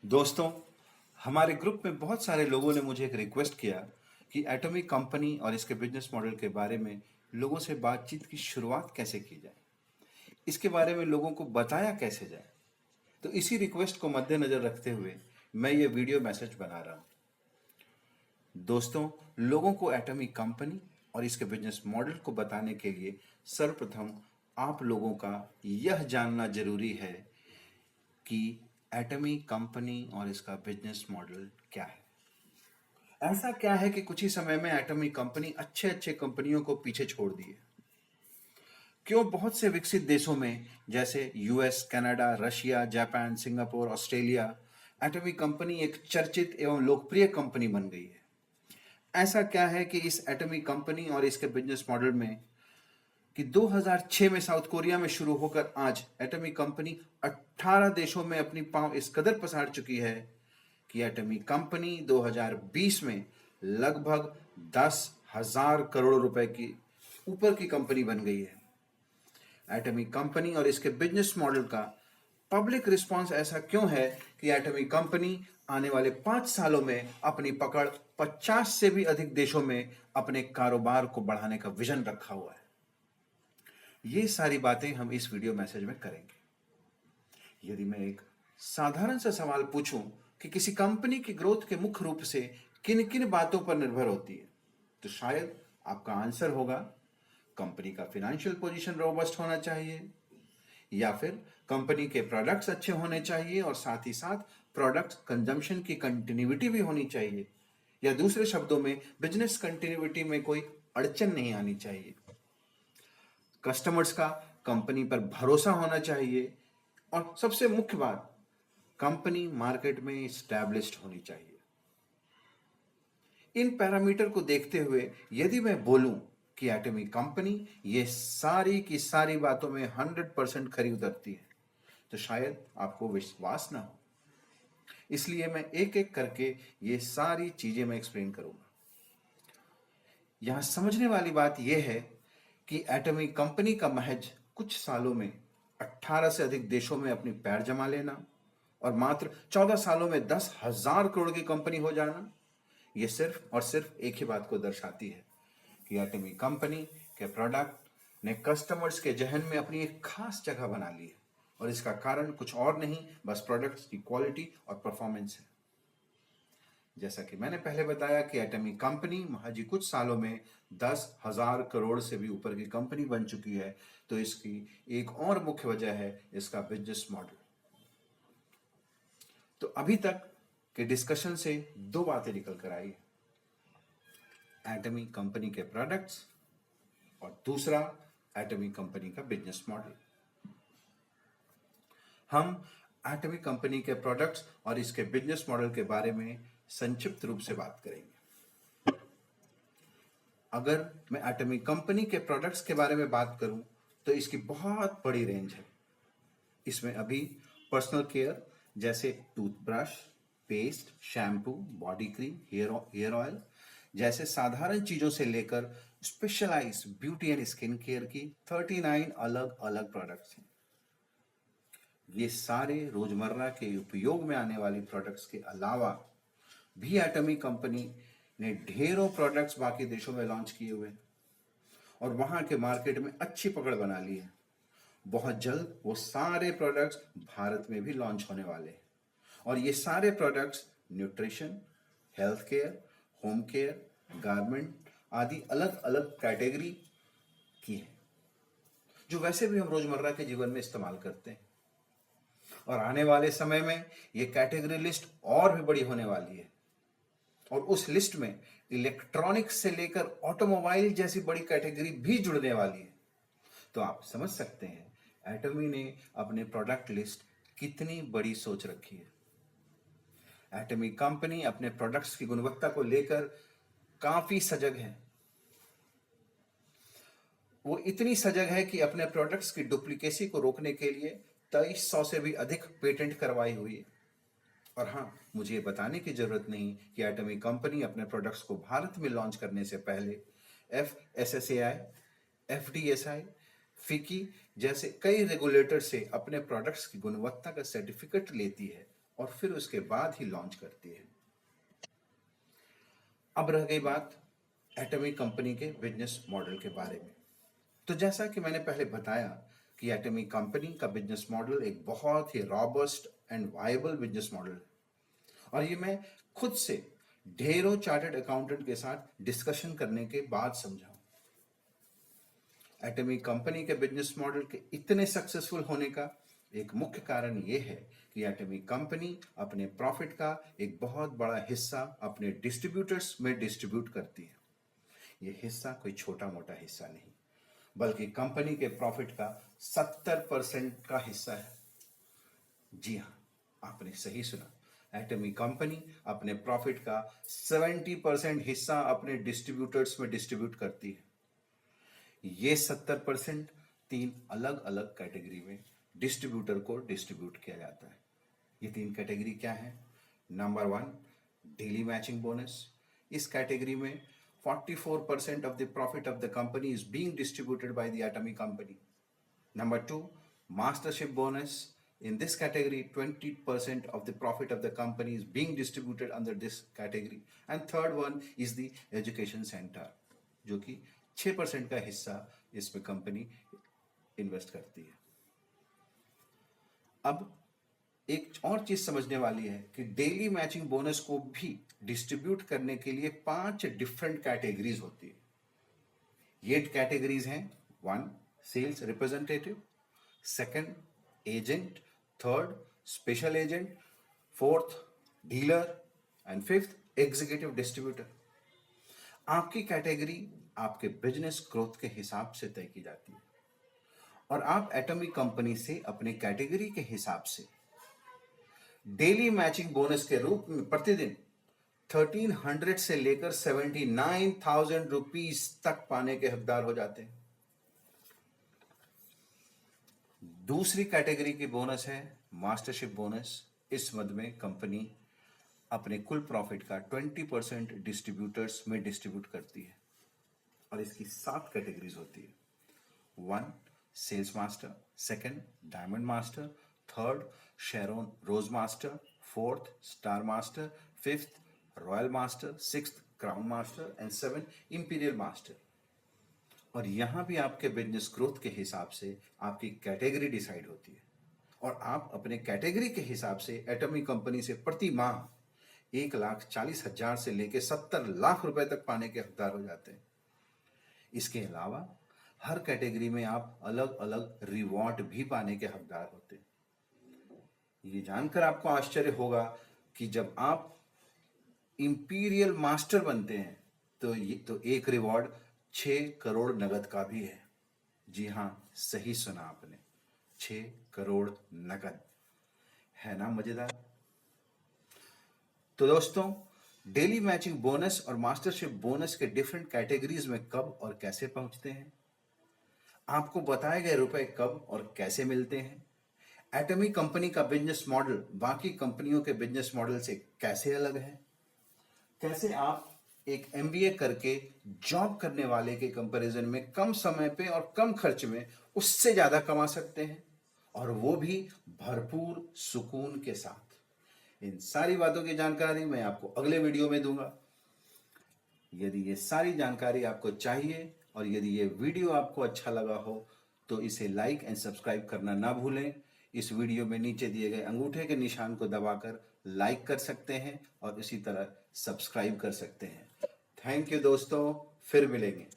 दोस्तों, हमारे ग्रुप में बहुत सारे लोगों ने मुझे एक रिक्वेस्ट किया कि एटॉमिक कंपनी और इसके बिजनेस मॉडल के बारे में लोगों से बातचीत की शुरुआत कैसे की जाए, इसके बारे में लोगों को बताया कैसे जाए। तो इसी रिक्वेस्ट को मद्देनजर रखते हुए मैं ये वीडियो मैसेज बना रहा हूँ। दोस्तों, लोगों को एटॉमिक कंपनी और इसके बिजनेस मॉडल को बताने के लिए सर्वप्रथम आप लोगों का यह जानना जरूरी है कि एटॉमिक कंपनी और इसका बिजनेस मॉडल क्या है। ऐसा क्या है कि कुछ ही समय में एटॉमिक कंपनी अच्छे अच्छे कंपनियों को पीछे छोड़ दिए। क्यों बहुत से विकसित देशों में जैसे US, Canada, Russia, Japan, Singapore, Australia atomic company एक चर्चित एवं लोकप्रिय कंपनी बन गई है। ऐसा क्या है कि इस एटॉमिक कंपनी और इसके बिजनेस मॉडल में कि 2006 में साउथ कोरिया में शुरू होकर आज एटॉमिक कंपनी 18 देशों में अपनी पांव इस कदर पसार चुकी है कि एटॉमिक कंपनी 2020 में लगभग 10,000 करोड़ रुपए की ऊपर की कंपनी बन गई है। एटॉमिक कंपनी और इसके बिजनेस मॉडल का पब्लिक रिस्पांस ऐसा क्यों है कि एटॉमिक कंपनी आने वाले 5 सालों में अपनी पकड़ 50 से भी अधिक देशों में अपने कारोबार को बढ़ाने का विजन रखा हुआ है। ये सारी बातें हम इस वीडियो मैसेज में करेंगे। यदि मैं एक साधारण सा सवाल पूछूं कि किसी कंपनी की ग्रोथ के मुख्य रूप से किन किन बातों पर निर्भर होती है, तो शायद आपका आंसर होगा कंपनी का फाइनेंशियल पोजीशन रोबस्ट होना चाहिए, या फिर कंपनी के प्रोडक्ट्स अच्छे होने चाहिए और साथ ही साथ प्रोडक्ट कंजम्पशन की कंटिन्यूटी भी होनी चाहिए, या दूसरे शब्दों में बिजनेस कंटिन्यूटी में कोई अड़चन नहीं आनी चाहिए। कस्टमर्स का कंपनी पर भरोसा होना चाहिए और सबसे मुख्य बात, कंपनी मार्केट में स्टैब्लिश्ड होनी चाहिए। इन पैरामीटर को देखते हुए यदि मैं बोलूं कि एटॉमिक कंपनी ये सारी की सारी बातों में 100% खरी उतरती है, तो शायद आपको विश्वास ना हो। इसलिए मैं एक एक करके ये सारी चीजें मैं एक्सप्लेन करूंगा। यहां समझने वाली बात यह है कि एटॉमिक कंपनी का महज कुछ सालों में 18 से अधिक देशों में अपनी पैर जमा लेना और मात्र 14 सालों में 10,000 करोड़ की कंपनी हो जाना, यह सिर्फ और सिर्फ एक ही बात को दर्शाती है कि एटॉमिक कंपनी के प्रोडक्ट ने कस्टमर्स के जहन में अपनी एक खास जगह बना ली है, और इसका कारण कुछ और नहीं, बस प्रोडक्ट्स की क्वालिटी और परफॉर्मेंस है। जैसा कि मैंने पहले बताया कि एटॉमिक कंपनी महज ही कुछ सालों में 10,000 करोड़ से भी ऊपर की कंपनी बन चुकी है, तो इसकी एक और मुख्य वजह है इसका बिजनेस मॉडल। तो अभी तक के डिस्कशन से दो बातें निकल कर आई है, एटॉमिक कंपनी के प्रोडक्ट्स और दूसरा एटॉमिक कंपनी का बिजनेस मॉडल। हम एटॉमिक कंपनी के प्रोडक्ट्स और इसके बिजनेस मॉडल के बारे में संक्षिप्त रूप से बात करेंगे। अगर मैं एटॉमिक कंपनी के प्रोडक्ट्स के बारे में बात करूं तो इसकी बहुत बड़ी रेंज है। इसमें अभी पर्सनल केयर जैसे toothbrush, paste, shampoo, body cream, hair oil जैसे साधारण चीजों से लेकर specialise beauty and skin care की 39 अलग अलग प्रोडक्ट्स हैं। ये सारे रोजमर्रा के उपयोग में आने वाली प्रोडक्ट्स के अलावा भी एटॉमिक कंपनी ने ढेरों प्रोडक्ट्स बाकी देशों में लॉन्च किए हुए हैं और वहां के मार्केट में अच्छी पकड़ बना ली है। बहुत जल्द वो सारे प्रोडक्ट्स भारत में भी लॉन्च होने वाले हैं, और ये सारे products nutrition, health care, home care, garment आदि अलग अलग कैटेगरी की है, जो वैसे भी हम रोजमर्रा के जीवन में इस्तेमाल करते हैं। और आने वाले समय में ये कैटेगरी लिस्ट और भी बड़ी होने वाली है, और उस लिस्ट में इलेक्ट्रॉनिक्स से लेकर ऑटोमोबाइल जैसी बड़ी कैटेगरी भी जुड़ने वाली है। तो आप समझ सकते हैं एटमी ने अपने प्रोडक्ट लिस्ट कितनी बड़ी सोच रखी है। एटमी कंपनी अपने प्रोडक्ट्स की गुणवत्ता को लेकर काफी सजग है। वो इतनी सजग है कि अपने प्रोडक्ट्स की डुप्लीकेसी को रोकने के लिए 2300 से भी अधिक पेटेंट करवाई हुई है। और हाँ, मुझे ये बताने की जरूरत नहीं कि एटॉमिक कंपनी अपने प्रोडक्ट्स को भारत में लॉन्च करने से पहले FSSAI, FDSI, फिकी जैसे कई रेगुलेटर से अपने प्रोडक्ट्स की गुणवत्ता का सर्टिफिकेट लेती है और फिर उसके बाद ही लॉन्च करती है। अब रह गई बात एटॉमिक कंपनी के बिजनेस मॉडल के बारे में। तो जैसा कि मैंने पहले बताया कि एटॉमिक कंपनी का बिजनेस मॉडल एक बहुत ही robust and viable business model है, और ये मैं खुद से ढेरों चार्टर्ड अकाउंटेंट के साथ डिस्कशन करने के बाद समझा। एटॉमिक कंपनी के बिजनेस मॉडल के इतने सक्सेसफुल होने का एक मुख्य कारण ये है कि एटॉमिक कंपनी अपने प्रॉफिट का एक बहुत बड़ा हिस्सा अपने डिस्ट्रीब्यूटर्स में डिस्ट्रीब्यूट करती है। ये हिस्सा कोई छोटा मोटा हिस्सा नहीं, बल्कि कंपनी के प्रॉफिट का 70% का हिस्सा है। जी हाँ, आपने सही सुना, एटॉमिक कंपनी अपने प्रॉफिट का 70% हिस्सा अपने डिस्ट्रीब्यूटर्स में डिस्ट्रीब्यूट करती है। ये 70% 3 अलग अलग कैटेगरी में डिस्ट्रीब्यूटर को डिस्ट्रीब्यूट किया जाता है। ये 3 कैटेगरी क्या है? Number 1, daily matching bonus. इस कैटेगरी में 44% of the profit of the company is being distributed by the atomic company. Number 2, mastership bonus. In this category, 20% of the profit of the company is being distributed under this category. And third one is the education center, जो कि 6% का हिस्सा इसमें company invest करती है। अब एक और चीज समझने वाली है कि डेली मैचिंग बोनस को भी डिस्ट्रीब्यूट करने के लिए 5 डिफरेंट कैटेगरीज होती है। ये कैटेगरीज हैं: 1, sales representative; 2, agent; 3, special agent; 4, dealer; and 5, executive distributor. आपकी कैटेगरी आपके बिजनेस ग्रोथ के हिसाब से तय की जाती है, और आप एटॉमिक कंपनी से अपने कैटेगरी के हिसाब से डेली मैचिंग बोनस के रूप में प्रतिदिन 1300 से लेकर 79,000 रुपीज तक पाने के हकदार हो जाते हैं। दूसरी कैटेगरी की बोनस है मास्टरशिप बोनस। इस मद में कंपनी अपने कुल प्रॉफिट का 20% डिस्ट्रीब्यूटर्स में डिस्ट्रीब्यूट करती है, और इसकी 7 कैटेगरीज होती है। 1, sales master; 2, diamond master; 3, Sharon rose master; 4, star master; 5, royal master; 6, crown master; and 7, imperial master. और यहां भी आपके बिजनेस ग्रोथ के हिसाब से आपकी कैटेगरी डिसाइड होती है, और आप अपने कैटेगरी के हिसाब से एटॉमिक कंपनी से प्रति माह 1,40,000 से लेकर 70 लाख रुपए तक पाने के हकदार हो जाते हैं। इसके अलावा हर कैटेगरी में आप अलग अलग रिवॉर्ड भी पाने के हकदार होते हैं। ये जानकर आपको आश्चर्य होगा कि जब आप इंपीरियल मास्टर बनते हैं तो एक रिवॉर्ड 6 करोड़ नगद का भी है। जी हाँ, सही सुना आपने, 6 करोड़ नगद। है ना मजेदार? तो दोस्तों, डेली मैचिंग बोनस और मास्टरशिप बोनस के डिफरेंट कैटेगरीज में कब और कैसे पहुंचते हैं, आपको बताए गए रुपए कब और कैसे मिलते हैं, एटॉमिक कंपनी का बिजनेस मॉडल बाकी कंपनियों के बिजनेस मॉडल से कैसे अलग है, कैसे आप एक एमबीए करके जॉब करने वाले के कंपैरिजन में कम समय पे और कम खर्च में उससे ज्यादा कमा सकते हैं, और वो भी भरपूर सुकून के साथ। इन सारी बातों की जानकारी मैं आपको अगले वीडियो में दूंगा। यदि ये सारी जानकारी आपको चाहिए और यदि ये वीडियो आपको अच्छा लगा हो तो इसे लाइक एंड सब्सक्राइब करना ना भूलें। इस वीडियो में नीचे दिए गए अंगूठे के निशान को दबाकर लाइक कर सकते हैं और इसी तरह सब्सक्राइब कर सकते हैं। थैंक यू दोस्तों, फिर मिलेंगे।